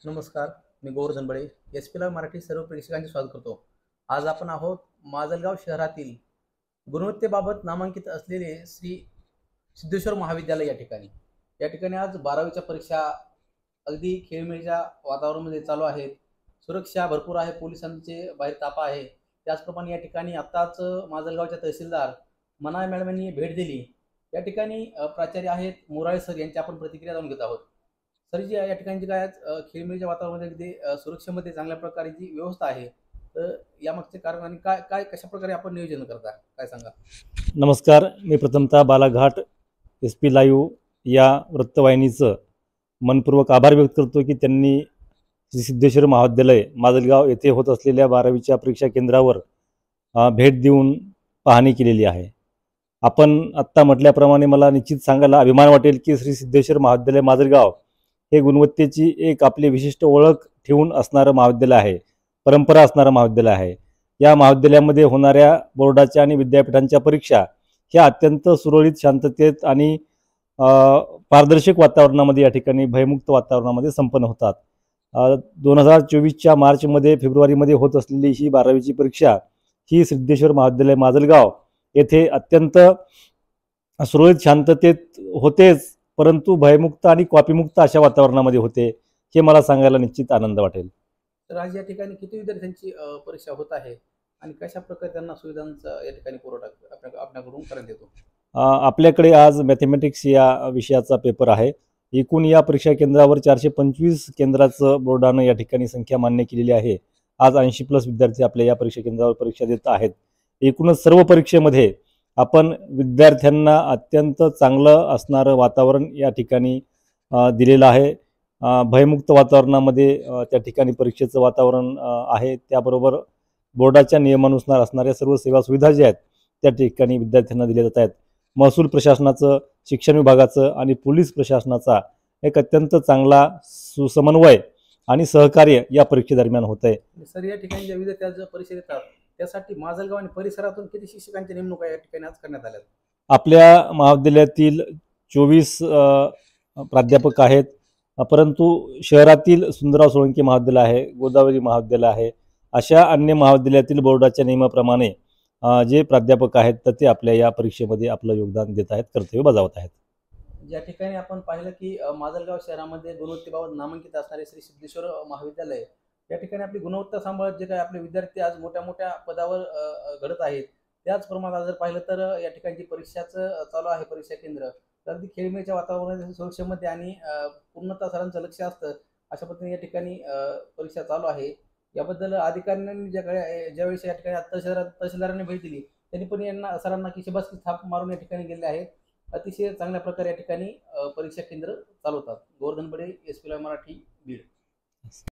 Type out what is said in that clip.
नमस्कार, मी गोवर्धन बळे. एस.पी. मराठी सर्व प्रेक्षकांचे स्वागत करतो. आज आपण आहोत माजलगाव शहरातील गुणवत्तेबाबत नामांकित असलेले श्री सिद्धेश्वर महाविद्यालय या ठिकाणी. या ठिकाणी आज 12वीच्या परीक्षा अगदी खेळमेळीच्या वातावरणामध्ये चालू आहेत. सुरक्षा भरपूर आहे, पोलिसांचे बाहेर ताफा आहे. त्याचप्रमाणे या ठिकाणी आत्ताच माजलगावच्या तहसीलदार मनाय मॅडम यांनी भेट दिली. या ठिकाणी प्राचार्य आहेत मोराळे सर, यांची आपण प्रतिक्रिया जाणून घेत आहोत. सर जी या ठिकाणची काय खेळमेळीच्या वातावरणामध्ये अगदी सुरक्षेमध्ये चांगल्या प्रकारे जी व्यवस्था आहे, तर यामागचे कारण आणि काय काय कशा प्रकारे आपण नियोजन करता, काय सांगा? नमस्कार, मी प्रथमतः बालाघाट SP लाईव्ह या वृत्तवाहिनीचं मनपूर्वक आभार व्यक्त करतो की त्यांनी श्री सिद्धेश्वर महाविद्यालय माजलगाव येथे होत असलेल्या 12वीच्या परीक्षा केंद्रावर भेट देऊन पाहणी केलेली आहे. आपण आत्ता म्हटल्याप्रमाणे मला निश्चित सांगायला अभिमान वाटेल की श्री सिद्धेश्वर महाविद्यालय माजलगाव हे गुणवत्तेची एक आपली विशिष्ट ओळख ठेवून असणारं महाविद्यालय आहे, परंपरा असणारं महाविद्यालय आहे. या महाविद्यालयामध्ये होणाऱ्या बोर्डाच्या आणि विद्यापीठांच्या परीक्षा ह्या अत्यंत सुरळीत, शांततेत आणि पारदर्शक वातावरणामध्ये या ठिकाणी भयमुक्त वातावरणामध्ये संपन्न होतात. 2024च्या मार्चमध्ये फेब्रुवारीमध्ये होत असलेली ही 12वीची परीक्षा ही सिद्धेश्वर महाविद्यालय माजलगाव येथे अत्यंत सुरळीत शांततेत होतेच, परंतु भयमुक्त आणि कॉपीमुक्त अशा वातावरणामध्ये होते. हे मला सांगायला निश्चित आनंद वाटेल. तर आज या ठिकाणी किती विद्यार्थ्यांची परीक्षा होत आहे आणि कशा प्रकारे त्यांना सुविधांचा या ठिकाणी पुरवठा आपल्याकडून करण्यात येतो? आपल्याकडे आज मॅथमॅटिक्स या विषयाचा पेपर आहे. एकूण या परीक्षा केंद्रावर 425 केंद्राचं बोर्डानं या ठिकाणी संख्या मान्य केलेली आहे. आज 80+ विद्यार्थी आपल्या या परीक्षा केंद्रावर परीक्षा देत आहेत. एकूणच सर्व परीक्षेमध्ये आपण विद्यार्थ्यांना अत्यंत चांगलं असणारं वातावरण या ठिकाणी दिलेलं आहे. भयमुक्त वातावरणामध्ये त्या ठिकाणी परीक्षेचं वातावरण आहे. त्याबरोबर बोर्डाच्या नियमानुसार असणाऱ्या सर्व सेवा सुविधा ज्या आहेत त्या ठिकाणी विद्यार्थ्यांना दिल्या जात आहेत. महसूल प्रशासनाचं, शिक्षण विभागाचं आणि पोलीस प्रशासनाचा एक अत्यंत चांगला सुसमन्वय आणि सहकार्य या परीक्षेदरम्यान होत आहे. सर, या ठिकाणी ज्या विद्यार्थी आज परीक्षा देतात त्यासाठी माजलगाव आणि परिसरातून किती शिक्षकांची नेमणूक या ठिकाणी आज करण्यात आल्या? आपल्या महाविद्यालयातील 24 प्राध्यापक आहेत, परंतु शहरातील सुंदरराव सोळंकी महाविद्यालय आहे, गोदावरी महाविद्यालय आहे, अशा अन्य महाविद्यालयातील बोर्डाच्या नियमाप्रमाणे जे प्राध्यापक आहेत तर ते आपल्या या परीक्षेमध्ये आपलं योगदान देत आहेत, कर्तव्य बजावत आहेत. ज्या ठिकाणी आपण पाहिलं की माजलगाव शहरामध्ये गुणवत्तेबाबत नामांकित असणारे श्री सिद्धेश्वर महाविद्यालय या ठिकाणी आपली गुणवत्ता सांभाळत जे काही आपले विद्यार्थी आज मोठ्या मोठ्या पदावर घडत आहेत, त्याचप्रमाणे जर पाहिलं तर या ठिकाणची परीक्षाचं चालू आहे परीक्षा केंद्र. तर अगदी खेळमेळीच्या वातावरणात सुरक्षेमध्ये आणि पूर्णतः सरांचं लक्ष असतं अशा पद्धतीने या ठिकाणी परीक्षा चालू आहे. याबद्दल अधिकाऱ्यांनी ज्यावेळेस या ठिकाणी तहसीलदारांनी भेट दिली त्यांनी पण यांना सरांना की शाबासकी थाप मारून या ठिकाणी गेले आहेत. अतिशय चांगल्या प्रकारे या ठिकाणी परीक्षा केंद्र चालवतात. गोवर्धन बळे, SP मराठी, बीड.